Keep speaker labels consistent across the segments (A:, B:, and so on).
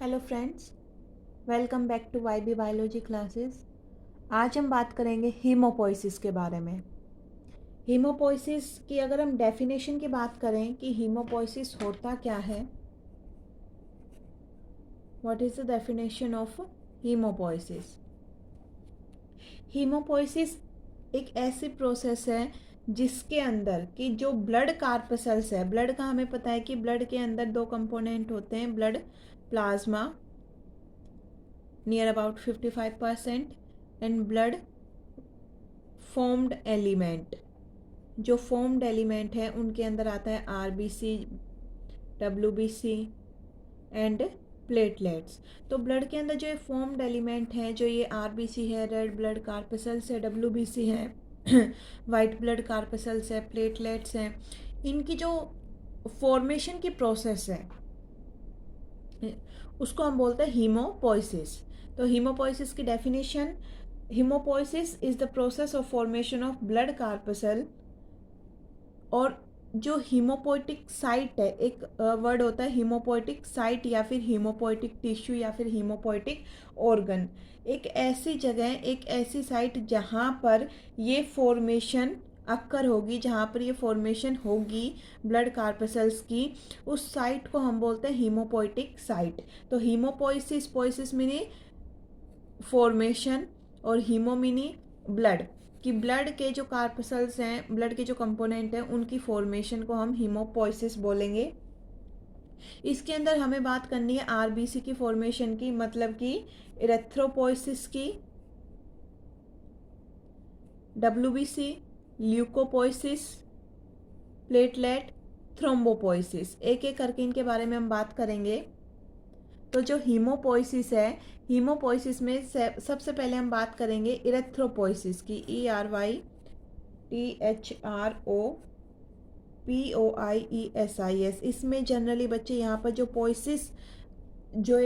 A: Hello friends, welcome back to Y B biology classes. आज हम बात करेंगे हीमोपोइसिस के बारे में। हीमोपोइसिस की अगर हम डेफिनेशन की बात करें कि हीमोपोइसिस होता क्या है, what is the definition of haemopoiesis. Haemopoiesis एक ऐसी प्रोसेस है जिसके अंदर कि जो ब्लड कार्पसल्स है, ब्लड का हमें पता है कि ब्लड के अंदर दो कंपोनेंट होते हैं, blood plasma near about 55% and blood formed element. जो फॉर्म्ड एलिमेंट है उनके अंदर आता है आरबीसी, डब्ल्यूबीसी एंड प्लेटलेट्स। तो ब्लड के अंदर जो ये फॉर्म्ड एलिमेंट है, जो ये आरबीसी है, रेड ब्लड कार्पसल्स है, डब्ल्यूबीसी है, वाइट ब्लड कार्पसल्स है, प्लेटलेट्स हैं, इनकी जो फॉर्मेशन की प्रोसेस है उसको हम बोलते हैं हीमोपोइसिस। तो हीमोपोइसिस की definition, hemopoiesis is the process of formation of blood corpuscle. और जो हीमोपोइटिक साइट है, एक वर्ड होता है हीमोपोइटिक साइट या फिर हीमोपोइटिक टिश्यू या फिर हीमोपोइटिक ऑर्गन। एक ऐसी जगह, एक ऐसी साइट जहाँ पर ये फॉर्मेशन अक्कर होगी, जहाँ पर ये फॉर्मेशन होगी ब्लड कार्पसल्स की, उस साइट को हम बोलते हैं हीमोपोइटिक साइट। तो हीमोपोइसिस, पोइसिस मीनी फॉर्मेशन और हीमो मीनी ब्लड, कि ब्लड के जो कार्पसल्स हैं, ब्लड के जो कंपोनेंट हैं, उनकी फॉर्मेशन को हम हीमोपोइसिस बोलेंगे। इसके अंदर हमें बात करनी है आरबीसी की फॉर्मेशन की, मतलब कि इरेथ्रोपोइसिस की, डब्ल्यूबीसी, ल्यूकोपोइसिस, प्लेटलेट, थ्रोम्बोपोइसिस। एक एक करके इनके बारे में हम बात करेंगे। तो जो हीमोपोइसिस है, हीमोपोइसिस में सबसे पहले हम बात करेंगे इरेथ्रोपोइसिस की, ERYTHROPOIESIS। इसमें जनरली बच्चे यहाँ पर जो पोइसिस, जो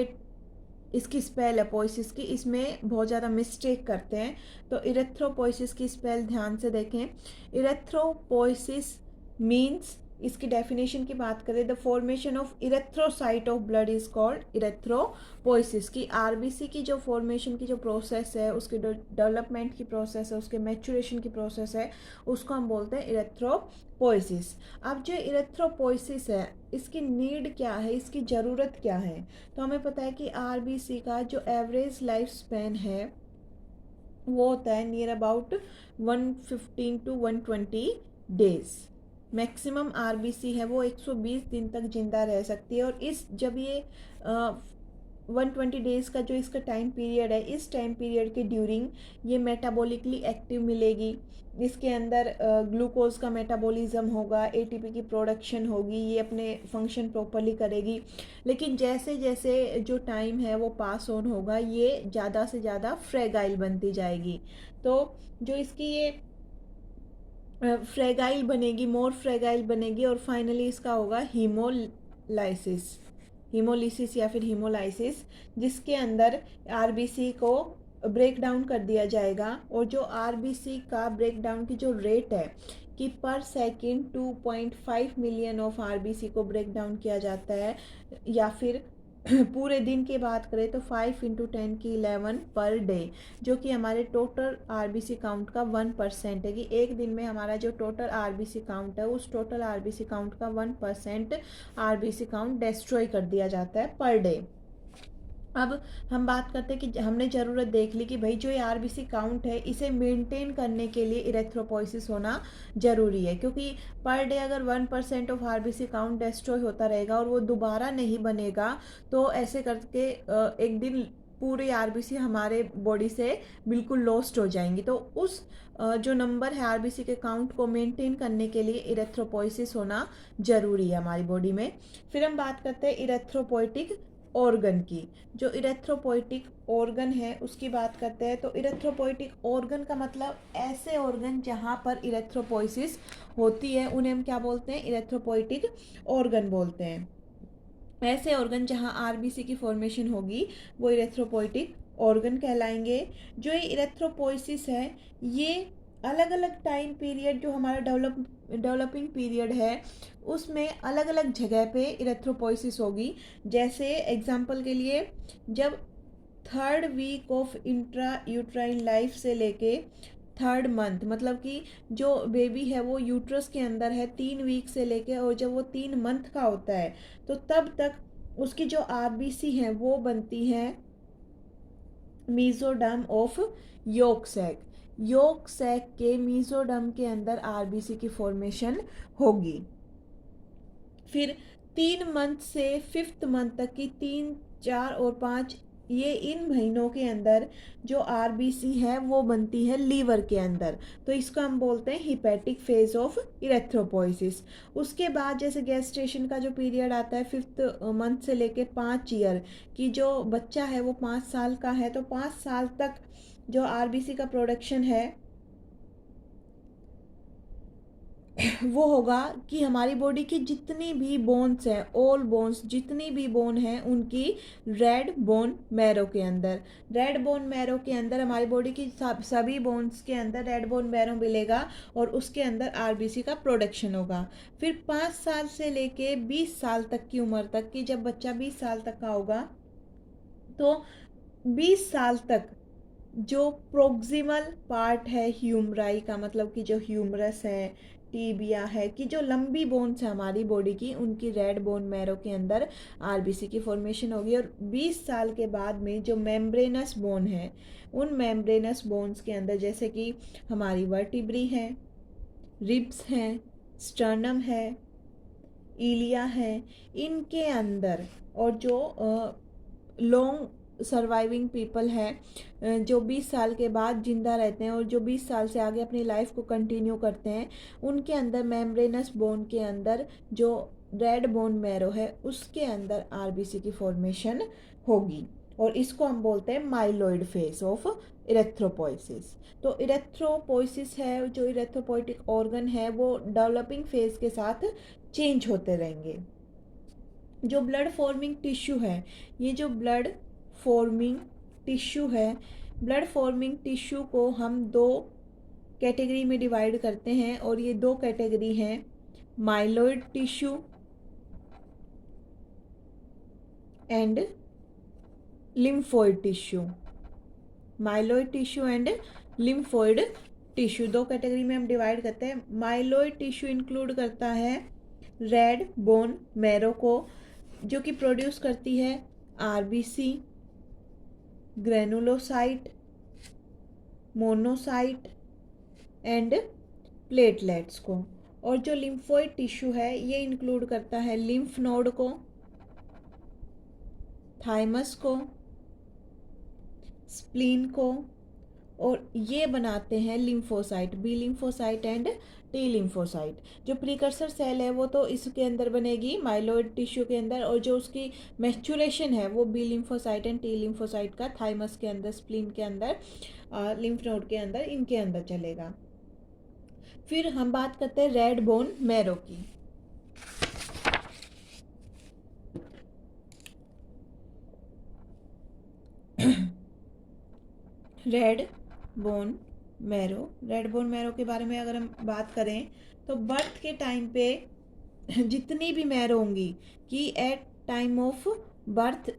A: इसकी स्पेल है पोइसिस की, इसमें बहुत ज़्यादा मिस्टेक करते हैं। तो इरेथ्रोपोइसिस की स्पेल ध्यान से देखें। इरेथ्रोपोइसिस मीन्स, इसकी डेफिनेशन की बात करें, the formation of erythrocyte of blood is called erythropoiesis. की आरबीसी की जो फॉर्मेशन की जो प्रोसेस है, उसके डेवलपमेंट की प्रोसेस है, उसके मैच्योरेशन की प्रोसेस है, उसको हम बोलते हैं इरेथ्रोपोइसिस। अब जो इरेथ्रोपोइसिस है, इसकी नीड क्या है, इसकी ज़रूरत क्या है? तो हमें पता है कि आरबीसी का जो एवरेज लाइफ स्पैन है वो होता है near about 115 to 120 days. Maximum RBC है वो 120 दिन तक जिंदा रह सकती है। और इस जब ये 120 डेज़ का जो इसका टाइम पीरियड है, इस टाइम पीरियड के ड्यूरिंग ये मेटाबॉलिकली एक्टिव मिलेगी। इसके अंदर ग्लूकोज का मेटाबॉलिज्म होगा, एटीपी की प्रोडक्शन होगी, ये अपने फंक्शन प्रॉपरली करेगी। लेकिन जैसे जैसे जो टाइम है वो पास ऑन होगा, ये ज़्यादा से ज़्यादा फ्रेगाइल बनती जाएगी। तो जो इसकी ये फ्रेगाइल बनेगी, मोर फ्रेगाइल बनेगी, और फाइनली इसका होगा हीमोलाइसिस, हीमोलिसिस या फिर हीमोलाइसिस, जिसके अंदर आरबीसी को ब्रेक डाउन कर दिया जाएगा। और जो आरबीसी का ब्रेक डाउन की जो रेट है कि पर सेकेंड 2.5 मिलियन ऑफ आरबीसी को ब्रेक डाउन किया जाता है, या फिर पूरे दिन की बात करें तो 5 × 10 की 11 पर डे, जो कि हमारे टोटल आरबीसी काउंट का 1% है। कि एक दिन में हमारा जो टोटल आरबीसी काउंट है, उस टोटल आरबीसी काउंट का 1% आरबीसी काउंट डिस्ट्रॉय कर दिया जाता है पर डे। अब हम बात करते हैं कि हमने ज़रूरत देख ली कि भाई जो ये आरबीसी काउंट है, इसे मेंटेन करने के लिए इरेथ्रोपोइसिस होना ज़रूरी है। क्योंकि पर डे अगर 1% ऑफ आरबीसी काउंट डिस्ट्रॉय होता रहेगा और वो दोबारा नहीं बनेगा, तो ऐसे करके एक दिन पूरी आरबीसी हमारे बॉडी से बिल्कुल लॉस्ट हो जाएंगी। तो उस जो नंबर है आरबीसी के काउंट को मेंटेन करने के लिए इरेथ्रोपोइसिस होना ज़रूरी है हमारी बॉडी में। फिर हम बात करते हैं इरेथ्रोपोइटिक ऑर्गन की। जो इरेथ्रोपोइटिक ऑर्गन है उसकी बात करते हैं। तो इरेथ्रोपोइटिक ऑर्गन का मतलब ऐसे ऑर्गन जहाँ पर इरेथ्रोपोइसिस होती है, उन्हें हम क्या बोलते हैं? इरेथ्रोपोइटिक ऑर्गन बोलते हैं। ऐसे ऑर्गन जहाँ आरबीसी की फॉर्मेशन होगी वो इरेथ्रोपोइटिक ऑर्गन कहलाएंगे। जो ये इरेथ्रोपोइसिस है, ये अलग अलग टाइम पीरियड जो हमारा डेवलपिंग पीरियड है उसमें अलग अलग जगह पे इरेथ्रोपोइसिस होगी। जैसे एग्जांपल के लिए जब third week of intra uterine life से लेके थर्ड मंथ, मतलब कि जो बेबी है वो यूट्रस के अंदर है 3 वीक से लेके, और जब वो 3 मंथ का होता है तो तब तक उसकी जो आरबीसी है वो बनती है mesoderm of yolk sac. Yolk sac के मीजोडर्म के अंदर आरबीसी की फॉर्मेशन होगी। फिर 3 मंथ से 5th मंथ तक की 3, 4 और 5, ये इन महीनों के अंदर जो आरबीसी है वो बनती है लीवर के अंदर, तो इसको हम बोलते हैं हिपैटिक फेज ऑफ इरेथ्रोपोइसिस। उसके बाद जैसे गैस्ट्रेशन का जो पीरियड आता है 5th मंथ से लेके 5 ईयर की, जो बच्चा है वो 5 साल का है, तो 5 साल तक जो आरबीसी का प्रोडक्शन है वो होगा कि हमारी बॉडी की जितनी भी बोन्स हैं, ऑल बोन्स, जितनी भी बोन हैं उनकी रेड बोन मैरो के अंदर, रेड बोन मैरो के अंदर हमारी बॉडी की सभी बोन्स के अंदर रेड बोन मैरो मिलेगा और उसके अंदर आरबीसी का प्रोडक्शन होगा। फिर 5 साल से लेके 20 साल तक की उम्र तक की, जब बच्चा 20 साल तक का होगा तो 20 साल तक जो प्रोक्सिमल पार्ट है ह्यूमराई का, मतलब कि जो ह्यूमरस है, टीबिया है, कि जो लंबी बोन्स है हमारी बॉडी की, उनकी रेड बोन मैरो के अंदर आरबीसी की फॉर्मेशन होगी। और 20 साल के बाद में जो मेम्ब्रेनस बोन है, उन मेम्ब्रेनस बोन्स के अंदर जैसे कि हमारी वर्टिब्री है, रिब्स हैं, स्टर्नम है, इलिया है, इनके अंदर, और जो लॉन्ग सर्वाइविंग पीपल हैं जो 20 साल के बाद जिंदा रहते हैं और जो 20 साल से आगे अपनी लाइफ को कंटिन्यू करते हैं, उनके अंदर मेम्ब्रेनस बोन के अंदर जो रेड बोन मैरो है उसके अंदर आरबीसी की फॉर्मेशन होगी, और इसको हम बोलते हैं माइलोइड फेज ऑफ इरेथ्रोपोइसिस। तो इरेथ्रोपोइसिस है, जो इरेथ्रोपोइटिक ऑर्गन है वो डेवलपिंग फेज के साथ चेंज होते रहेंगे। जो ब्लड फॉर्मिंग टिश्यू है, ये जो ब्लड फॉर्मिंग टिश्यू है, ब्लड फॉर्मिंग टिश्यू को हम 2 कैटेगरी में डिवाइड करते हैं, और ये 2 कैटेगरी हैं myeloid tissue and lymphoid tissue. Myeloid tissue and lymphoid tissue 2 category में हम डिवाइड करते हैं। माइलोइड टिश्यू इंक्लूड करता है रेड बोन मैरो को, जो कि प्रोड्यूस करती है RBC, granulocyte, monocyte and platelets को। और जो लिम्फोइड टिश्यू है ये इंक्लूड करता है लिम्फ नोड को, थाइमस को, स्प्लीन को, और ये बनाते हैं lymphocyte, B lymphocyte and T lymphocyte. जो प्रीकर्सर सेल है वो तो इसके अंदर बनेगी माइलोइड टिश्यू के अंदर, और जो उसकी मैच्योरेशन है वो B lymphocyte and T lymphocyte का थाइमस के अंदर, स्प्लीन के अंदर, लिम्फ नोड के अंदर, इनके अंदर चलेगा। फिर हम बात करते हैं रेड बोन मैरो की। Red bone marrow, red bone marrow के बारे में अगर हम बात करें तो बर्थ के टाइम पे जितनी भी मैरो होंगी, कि एट टाइम ऑफ बर्थ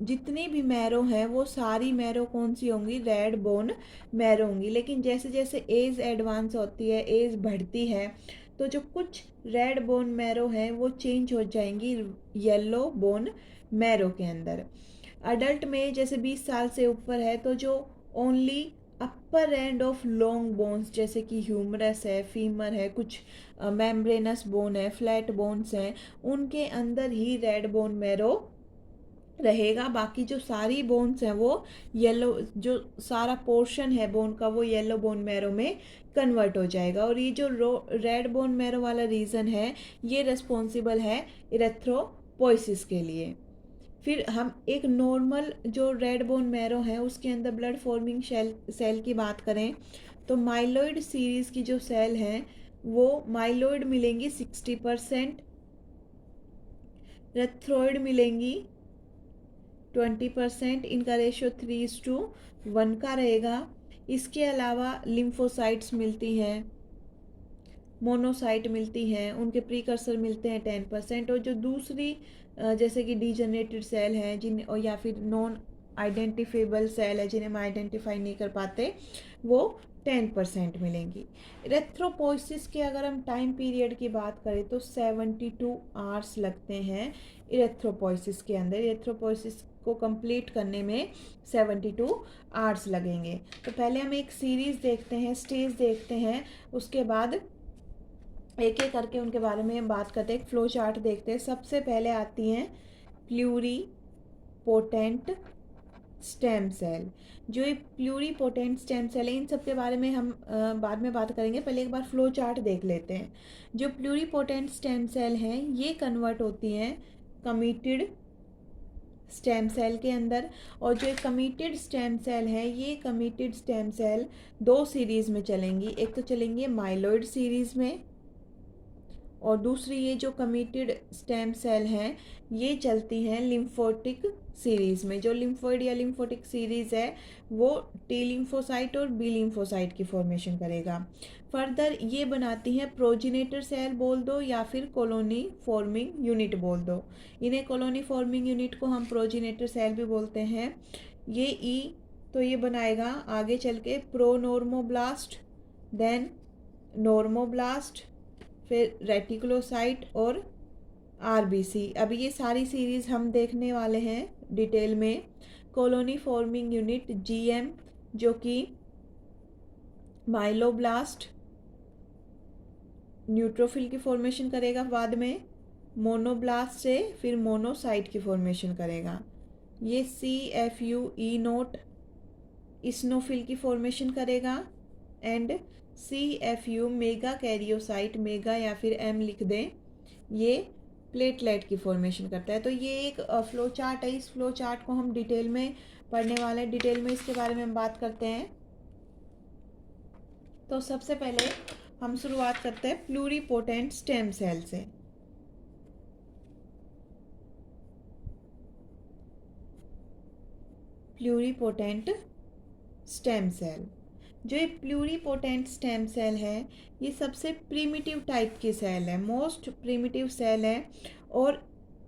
A: जितनी भी मैरो हैं वो सारी मैरो कौन सी होंगी, रेड बोन मैरो होंगी। लेकिन जैसे जैसे एज एडवांस होती है, एज बढ़ती है, तो जो कुछ रेड बोन मैरो हैं वो चेंज हो जाएंगी येलो बोन मैरो के अंदर। अडल्ट में जैसे 20 साल से ऊपर है तो जो only upper end of long bones जैसे कि ह्यूमरस है, फीमर है, कुछ मेम्ब्रेनस बोन है, फ्लैट बोन्स हैं, उनके अंदर ही रेड बोन मैरो रहेगा। बाकी जो सारी बोन्स हैं वो येलो, जो सारा पोर्शन है बोन का वो येलो बोन मैरो में कन्वर्ट हो जाएगा। और ये जो रेड बोन मैरो वाला रीज़न है ये रिस्पॉन्सिबल है इरेथ्रोपोइसिस के लिए। फिर हम एक नॉर्मल जो रेड बोन मैरो है उसके अंदर ब्लड फॉर्मिंग सेल की बात करें तो माइलोइड सीरीज़ की जो सेल हैं वो माइलोइड मिलेंगी 60%, रेथ्रोइड मिलेंगी 20%, इनका रेशियो 3:1 का रहेगा। इसके अलावा लिम्फोसाइट्स मिलती हैं, मोनोसाइट मिलती हैं, उनके प्रीकर्सर मिलते हैं 10%, और जो दूसरी जैसे कि डीजनरेटेड सेल हैं जिन और या फिर नॉन आइडेंटिफेबल सेल है जिन्हें हम आइडेंटिफाई नहीं कर पाते, वो 10% मिलेंगी। इरेथ्रोपोइसिस के अगर हम टाइम पीरियड की बात करें तो 72 आवर्स लगते हैं इरेथ्रोपोइसिस के अंदर। इरेथ्रोपोइसिस को कंप्लीट करने में 72 आवर्स लगेंगे। तो पहले हम एक सीरीज़ देखते हैं, स्टेज देखते हैं, उसके बाद एक एक करके उनके बारे में हम बात करते हैं। एक फ्लो चार्ट देखते हैं। सबसे पहले आती हैं प्लूरीपोटेंट स्टेम सेल। जो ये प्लूरीपोटेंट स्टेम सेल है, इन सब के बारे में हम बाद में बात करेंगे, पहले एक बार फ्लो चार्ट देख लेते हैं। जो प्लूरीपोटेंट स्टेम सेल हैं ये कन्वर्ट होती हैं कमिटेड स्टेम सेल के अंदर, और जो कमिटेड स्टेम सेल है ये कमिटेड स्टेम सेल दो सीरीज़ में चलेंगी। एक तो चलेंगी माइलॉइड सीरीज़ में, और दूसरी ये जो कमिटेड स्टेम सेल हैं ये चलती हैं लिम्फोटिक सीरीज़ में। जो लिम्फोइड या लिम्फोटिक सीरीज़ है वो टी लिम्फोसाइट और बी लिम्फोसाइट की फॉर्मेशन करेगा। फर्दर ये बनाती हैं प्रोजिनेटर सेल बोल दो या फिर कॉलोनी फॉर्मिंग यूनिट बोल दो। इन्हें कॉलोनी फॉर्मिंग यूनिट को हम प्रोजिनेटर सेल भी बोलते हैं। ये तो ये बनाएगा आगे चल के प्रोनोर्मोब्लास्ट, देन नॉर्मोब्लास्ट, फिर रेटिकुलोसाइट और आरबीसी। अभी ये सारी सीरीज़ हम देखने वाले हैं डिटेल में। कॉलोनी फॉर्मिंग यूनिट जीएम जो कि माइलोब्लास्ट न्यूट्रोफिल की फॉर्मेशन करेगा, बाद में मोनोब्लास्ट से फिर मोनोसाइट की फॉर्मेशन करेगा। ये CFU नोट इस्नोफिल की फॉर्मेशन करेगा, and CFU mega karyocyte, mega या फिर M लिख दें, ये प्लेटलेट की फॉर्मेशन करता है। तो ये एक फ्लो चार्ट है। इस फ्लो चार्ट को हम डिटेल में पढ़ने वाले हैं, डिटेल में इसके बारे में हम बात करते हैं। तो सबसे पहले हम शुरुआत करते हैं प्लूरीपोटेंट स्टेम सेल से। प्लूरीपोटेंट स्टेम सेल, जो ये प्लूरीपोटेंट स्टेम सेल है ये सबसे प्रिमिटिव टाइप की सेल है, मोस्ट प्रिमिटिव सेल है, और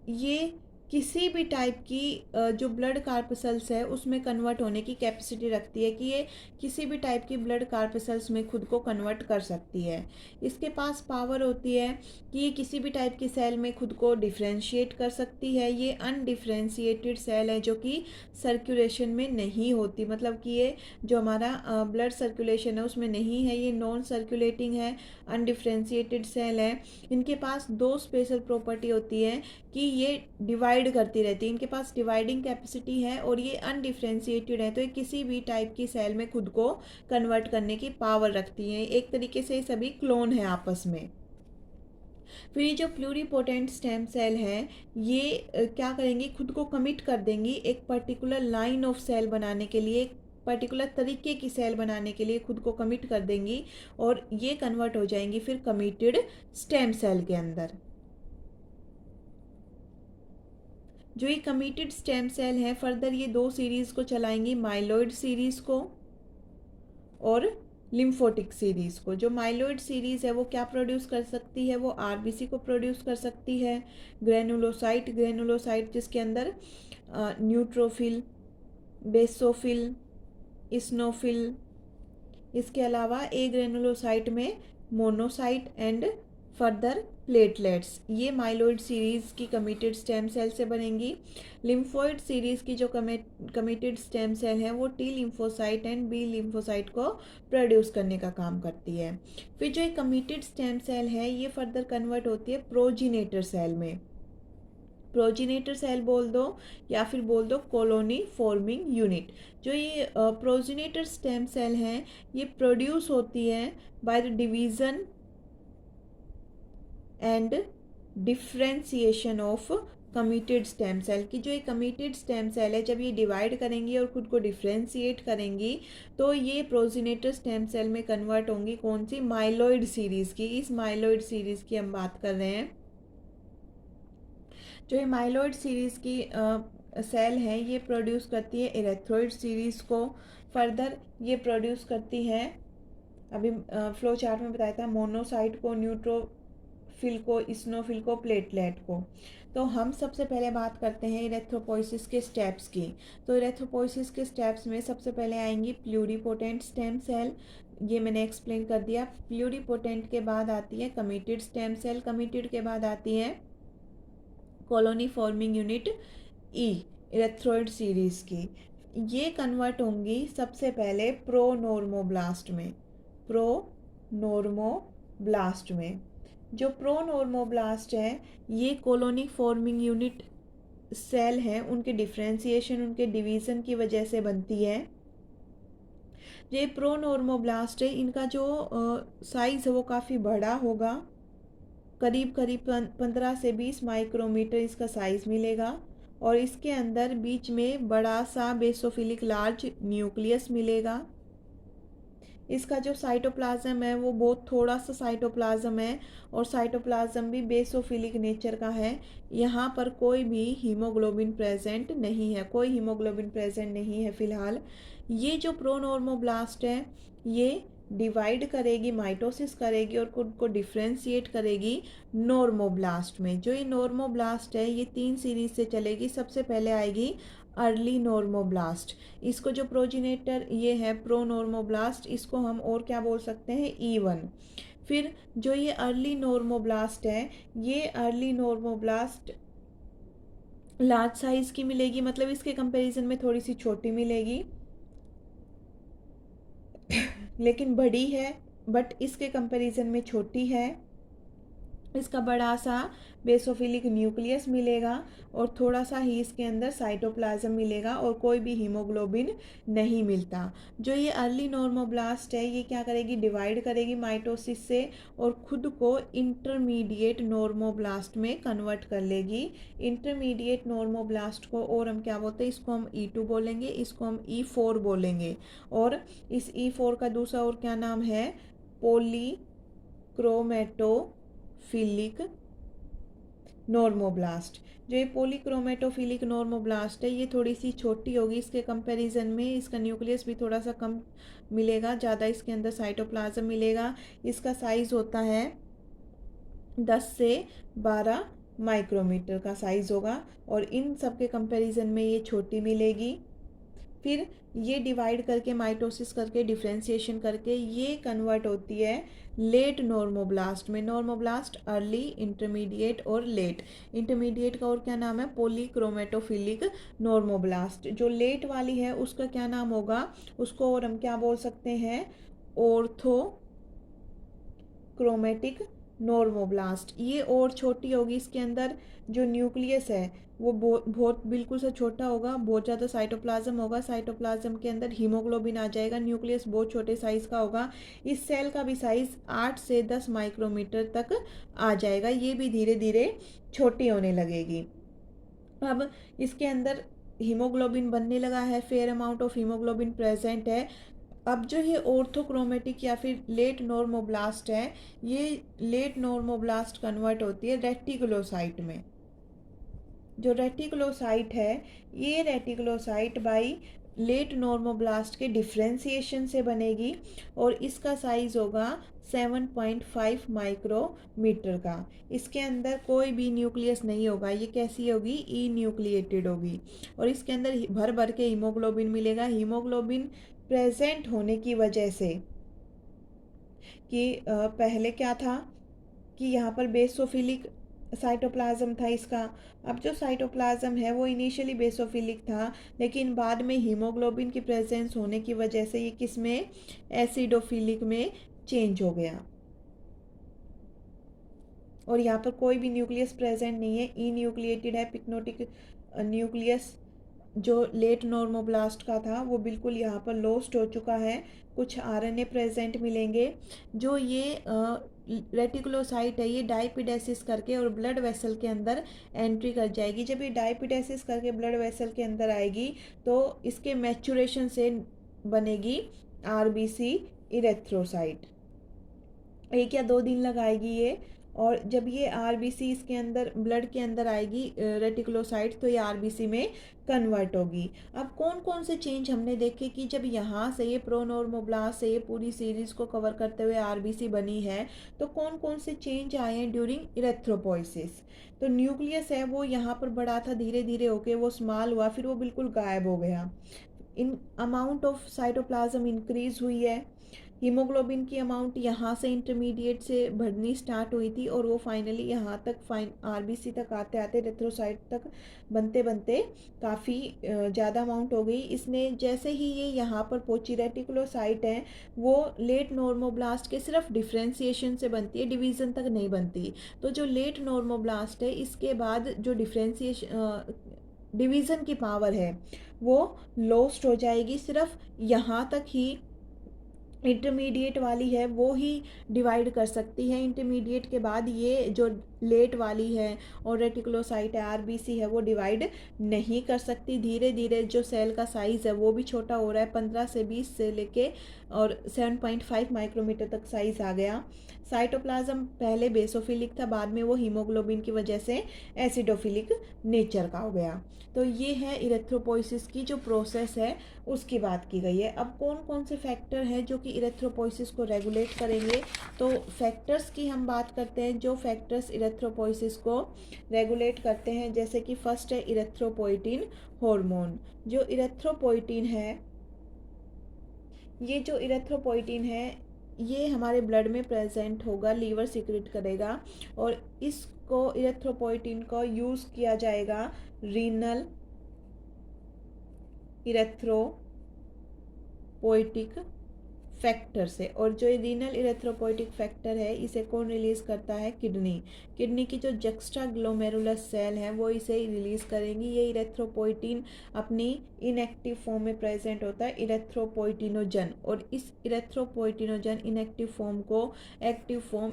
A: ये किसी भी टाइप की जो ब्लड कार्पसेल्स है उसमें कन्वर्ट होने की कैपेसिटी रखती है, कि ये किसी भी टाइप की ब्लड कार्पसेल्स में खुद को कन्वर्ट कर सकती है। इसके पास पावर होती है कि ये किसी भी टाइप की सेल में खुद को डिफ्रेंशिएट कर सकती है। ये अनडिफ्रेंशिएटेड सेल है जो कि सर्कुलेशन में नहीं होती, मतलब कि ये जो हमारा ब्लड सर्कुलेशन है उसमें नहीं है, ये नॉन सर्कुलेटिंग है, अनडिफ्रेंशिएटेड सेल है। इनके पास दो स्पेशल प्रॉपर्टी होती है कि ये डिवाइड करती रहती है, इनके पास डिवाइडिंग कैपेसिटी है, और ये अनडिफ्रेंशिएटेड है, तो ये किसी भी टाइप की सेल में खुद को कन्वर्ट करने की पावर रखती हैं। एक तरीके से ये सभी क्लोन है आपस में। फिर ये जो प्लूरीपोटेंट स्टेम सेल है ये क्या करेंगी, खुद को कमिट कर देंगी एक पर्टिकुलर लाइन ऑफ सेल बनाने के लिए, एक पर्टिकुलर तरीके की सेल बनाने के लिए खुद को कमिट कर देंगी, और ये कन्वर्ट हो जाएंगी फिर कमिटेड स्टेम सेल के अंदर। जो ये कमिटेड स्टेम सेल है फर्दर ये दो सीरीज़ को चलाएंगी, माइलॉइड सीरीज़ को और लिम्फोटिक सीरीज़ को। जो माइलॉइड सीरीज़ है वो क्या प्रोड्यूस कर सकती है, वो आरबीसी को प्रोड्यूस कर सकती है, ग्रेनुलोसाइट जिसके अंदर न्यूट्रोफिल, बेसोफिल, इस्नोफिल, इसके अलावा ए ग्रेनुलोसाइट में मोनोसाइट एंड फर्दर प्लेटलेट्स, ये माइलॉइड सीरीज़ की कमिटेड स्टेम सेल से बनेंगी। लिम्फोइड सीरीज़ की जो कमिटेड स्टेम सेल हैं वो T lymphocyte and B lymphocyte को प्रोड्यूस करने का काम करती है। फिर जो एक कमिटेड स्टेम सेल है ये फर्दर कन्वर्ट होती है प्रोजिनेटर सेल में। प्रोजिनेटर सेल बोल दो या फिर बोल दो कॉलोनी फॉर्मिंग यूनिट। जो ये प्रोजिनेटर स्टेम सेल हैं ये प्रोड्यूस होती हैं by the division and differentiation of committed stem cell. की जो ये कमिटेड स्टेम सेल है जब ये डिवाइड करेंगी और खुद को डिफ्रेंशिएट करेंगी तो ये प्रोजिनेटर स्टेम सेल में कन्वर्ट होंगी, कौन सी, माइलॉइड सीरीज़ की। इस माइलॉइड सीरीज़ की हम बात कर रहे हैं। जो ये माइलॉइड सीरीज़ की सेल हैं ये प्रोड्यूस करती है इरेथ्रोइड सीरीज़ को। फर्दर ये प्रोड्यूस करती है, अभी फ्लो चार्ट में बताया था, मोनोसाइट को, न्यूट्रोफिल को, इस्नोफिल को, प्लेटलेट को। तो हम सबसे पहले बात करते हैं इरेथ्रोपोइसिस के स्टेप्स की। तो इरेथ्रोपोइसिस के स्टेप्स में सबसे पहले आएंगी प्लूरिपोटेंट स्टेम सेल, ये मैंने एक्सप्लेन कर दिया। प्लूरिपोटेंट के बाद आती है कमिटेड स्टेम सेल, कमिटेड के बाद आती है कॉलोनी फॉर्मिंग यूनिट ई इरेथ्रोइड सीरीज की। ये कन्वर्ट होंगी सबसे पहले प्रोनोर्मोब्लास्ट में, प्रोनोर्मोब्लास्ट में। जो प्रोनोर्मोब्लास्ट है ये कॉलोनी फॉर्मिंग यूनिट सेल हैं, उनके डिफ्रेंसिएशन, उनके डिवीज़न की वजह से बनती है। ये प्रोनोर्मोब्लास्ट है, इनका जो साइज़ है वो काफ़ी बड़ा होगा, करीब करीब 15 से 20 माइक्रोमीटर इसका साइज़ मिलेगा। और इसके अंदर बीच में बड़ा सा बेसोफिलिक लार्ज न्यूक्लियस मिलेगा। इसका जो साइटोप्लाज्म है वो बहुत थोड़ा सा साइटोप्लाज्म है, और साइटोप्लाज्म भी बेसोफिलिक नेचर का है। यहाँ पर कोई भी हीमोग्लोबिन प्रेजेंट नहीं है, कोई हीमोग्लोबिन प्रेजेंट नहीं है फ़िलहाल। ये जो प्रोनोर्मोब्लास्ट है ये डिवाइड करेगी, माइटोसिस करेगी और खुद को डिफ्रेंशिएट करेगी नॉर्मोब्लास्ट में। जो ये नॉर्मोब्लास्ट है ये 3 सीरीज से चलेगी। सबसे पहले आएगी अर्ली नॉर्मोब्लास्ट, इसको जो प्रोजिनेटर ये है प्रोनोर्मोब्लास्ट, इसको हम और क्या बोल सकते हैं, E1। फिर जो ये अर्ली नॉर्मोब्लास्ट है, ये अर्ली नॉर्मोब्लास्ट लार्ज साइज़ की मिलेगी, मतलब इसके कंपैरिजन में थोड़ी सी छोटी मिलेगी लेकिन बड़ी है, बट इसके कंपैरिजन में छोटी है। इसका बड़ा सा बेसोफिलिक न्यूक्लियस मिलेगा और थोड़ा सा ही इसके अंदर साइटोप्लाज्म मिलेगा, और कोई भी हीमोग्लोबिन नहीं मिलता। जो ये अर्ली नॉर्मोब्लास्ट है ये क्या करेगी, डिवाइड करेगी माइटोसिस से और खुद को इंटरमीडिएट नॉर्मोब्लास्ट में कन्वर्ट कर लेगी। इंटरमीडिएट नॉर्मोब्लास्ट को और हम क्या बोलते हैं, इसको हम E2 बोलेंगे, इसको हम E4 बोलेंगे। और इस E4 का दूसरा और क्या नाम है, पॉलीक्रोमेटोफिलिक नॉर्मोब्लास्ट। जो ये पॉलीक्रोमेटोफिलिक नॉर्मोब्लास्ट है ये थोड़ी सी छोटी होगी इसके कंपैरिजन में, इसका न्यूक्लियस भी थोड़ा सा कम मिलेगा, ज़्यादा इसके अंदर साइटोप्लाज्म मिलेगा। इसका साइज़ होता है 10 से 12 माइक्रोमीटर का साइज़ होगा, और इन सब के कंपैरिजन में ये छोटी मिलेगी। फिर ये डिवाइड करके माइटोसिस करके डिफ्रेंशिएशन करके ये कन्वर्ट होती है लेट नॉर्मोब्लास्ट में। नॉर्मोब्लास्ट अर्ली, इंटरमीडिएट और लेट। इंटरमीडिएट का और क्या नाम है, पॉलीक्रोमेटोफिलिक नॉर्मोब्लास्ट। जो लेट वाली है उसका क्या नाम होगा, उसको और हम क्या बोल सकते हैं, ऑर्थोक्रोमेटिक नॉर्मोब्लास्ट। ये और छोटी होगी, इसके अंदर जो न्यूक्लियस है वो बहुत बिल्कुल सा छोटा होगा, बहुत ज़्यादा साइटोप्लाज्म होगा, साइटोप्लाज्म के अंदर हीमोग्लोबिन आ जाएगा, न्यूक्लियस बहुत छोटे साइज़ का होगा। इस सेल का भी साइज़ 8 से 10 माइक्रोमीटर तक आ जाएगा, ये भी धीरे धीरे छोटी होने लगेगी। अब इसके अंदर हीमोग्लोबिन बनने लगा है, fair amount of haemoglobin present है। अब जो ये ऑर्थोक्रोमेटिक या फिर लेट नॉर्मोब्लास्ट है, ये लेट नॉर्मोब्लास्ट कन्वर्ट होती है रेटिकुलोसाइट में। जो रेटिकुलोसाइट है ये रेटिकुलोसाइट बाई लेट नॉर्मोब्लास्ट के डिफ्रेंसिएशन से बनेगी, और इसका साइज होगा 7.5 माइक्रोमीटर का। इसके अंदर कोई भी न्यूक्लियस नहीं होगा, ये कैसी होगी, ई न्यूक्लिएटेड होगी, और इसके अंदर भर भर के हीमोग्लोबिन मिलेगा। हीमोग्लोबिन प्रेजेंट होने की वजह से कि पहले क्या था कि यहाँ पर बेसोफिलिक साइटोप्लाज्म था इसका। अब जो साइटोप्लाज्म है वो इनिशियली बेसोफिलिक था, लेकिन बाद में हीमोग्लोबिन की प्रेजेंस होने की वजह से ये किस में, एसिडोफिलिक में चेंज हो गया, और यहाँ पर कोई भी न्यूक्लियस प्रेजेंट नहीं है, ई न्यूक्लिएटेड है। पिक्नोटिक न्यूक्लियस जो लेट नॉर्मोब्लास्ट का था वो बिल्कुल यहाँ पर लॉस्ट हो चुका है। कुछ आरएनए प्रेजेंट मिलेंगे। जो ये रेटिकुलोसाइट है ये डाइपिडेसिस करके और ब्लड वेसल के अंदर एंट्री कर जाएगी। जब ये डाइपिडेसिस करके ब्लड वेसल के अंदर आएगी तो इसके मैचुरेशन से बनेगी आरबीसी इरेथ्रोसाइट। 1 या 2 दिन लगाएगी ये, और जब ये आरबीसी इसके अंदर ब्लड के अंदर आएगी रेटिकुलोसाइट, तो ये आरबीसी में कन्वर्ट होगी। अब कौन कौन से चेंज हमने देखे कि जब यहाँ से ये प्रोनोर्मोब्लास्ट से ये पूरी सीरीज को कवर करते हुए आरबीसी बनी है, तो कौन कौन से चेंज आए हैं ड्यूरिंग इरेथ्रोपोइसिस। तो न्यूक्लियस है वो यहाँ पर बड़ा था, धीरे धीरे होके वो स्मॉल हुआ, फिर वो बिल्कुल गायब हो गया। In amount of cytoplasm increase हुई है। हीमोग्लोबिन की अमाउंट यहाँ से इंटरमीडिएट से बढ़नी स्टार्ट हुई थी और वो फाइनली यहाँ तक आरबीसी तक आते आते रेथ्रोसाइट तक बनते बनते काफ़ी ज़्यादा अमाउंट हो गई। इसने जैसे ही ये यहाँ पर पहुंची, रेटिकुलोसाइट है वो लेट नॉर्मोब्लास्ट के सिर्फ डिफ्रेंसिएशन से बनती है, डिवीज़न तक नहीं बनती। तो जो लेट नॉर्मोब्लास्ट है इसके बाद जो डिवीज़न की पावर है वो लॉस्ट हो जाएगी, सिर्फ यहाँ तक ही इंटरमीडिएट वाली है वो ही डिवाइड कर सकती है। इंटरमीडिएट के बाद ये जो लेट वाली है और रेटिकुलोसाइट है आरबीसी है वो डिवाइड नहीं कर सकती। धीरे धीरे जो सेल का साइज़ है वो भी छोटा हो रहा है, 15 से 20 से लेके और 7.5 माइक्रोमीटर तक साइज़ आ गया। साइटोप्लाज्म पहले बेसोफिलिक था, बाद में वो हीमोग्लोबिन की वजह से एसिडोफिलिक नेचर का हो गया। तो ये है इरेथ्रोपोइसिस की जो प्रोसेस है उसकी बात की गई है। अब कौन कौन से फैक्टर हैं जो कि इरेथ्रोपोइसिस को रेगुलेट करेंगे, तो फैक्टर्स की हम बात करते हैं जो फैक्टर्स इरेथ्रोपोइसिस को रेगुलेट करते हैं। जैसे कि फर्स्ट है इरेथ्रोपोइटिन हार्मोन। जो इरेथ्रोपोइटिन है, ये जो इरेथ्रोपोइटिन है ये हमारे ब्लड में प्रेजेंट होगा, लीवर सिक्रेट करेगा और इसको इरेथ्रोपोइटिन को यूज़ किया जाएगा रीनल इरेथ्रोपोइटिक फैक्टर से। और जो रीनल इरेथ्रोपोइटिक फैक्टर है इसे कौन रिलीज़ करता है, किडनी। किडनी की जो जक्स्ट्रा ग्लोमेरुलस सेल है वो इसे रिलीज़ करेंगी। ये इरेथ्रोपोइटिन अपनी इनएक्टिव फॉर्म में प्रेजेंट होता है, इरेथ्रोपोइटिनोजन। और इस इरेथ्रोपोइटिनोजन इनएक्टिव फॉर्म को एक्टिव फॉर्म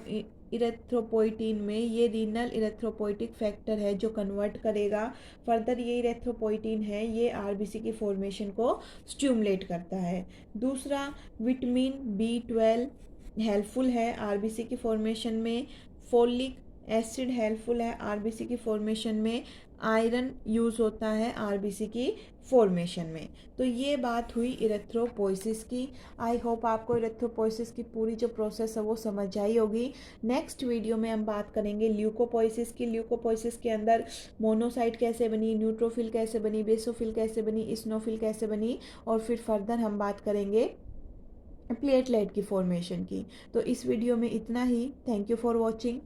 A: इरेथ्रोपोइटिन में ये रीनल इरेथ्रोपोइटिक फैक्टर है जो कन्वर्ट करेगा। फर्दर ये इरेथ्रोपोइटिन है ये आरबीसी की फॉर्मेशन को स्टिमुलेट करता है। दूसरा, विटामिन B12 हेल्पफुल है आरबीसी की फॉर्मेशन में। फोलिक एसिड हेल्पफुल है आरबीसी की फॉर्मेशन में। आयरन यूज़ होता है आरबीसी की फॉर्मेशन में। तो ये बात हुई इरेथ्रोपोइसिस की। आई होप आपको इरेथ्रोपोइसिस की पूरी जो प्रोसेस है वो समझ आई होगी। नेक्स्ट वीडियो में हम बात करेंगे ल्यूकोपोइसिस की। ल्यूकोपोइसिस के अंदर मोनोसाइट कैसे बनी, न्यूट्रोफिल कैसे बनी, बेसोफिल कैसे बनी, इस्नोफिल कैसे बनी, और फिर फर्दर हम बात करेंगे प्लेटलेट की फॉर्मेशन की। तो इस वीडियो में इतना ही। Thank you for watching.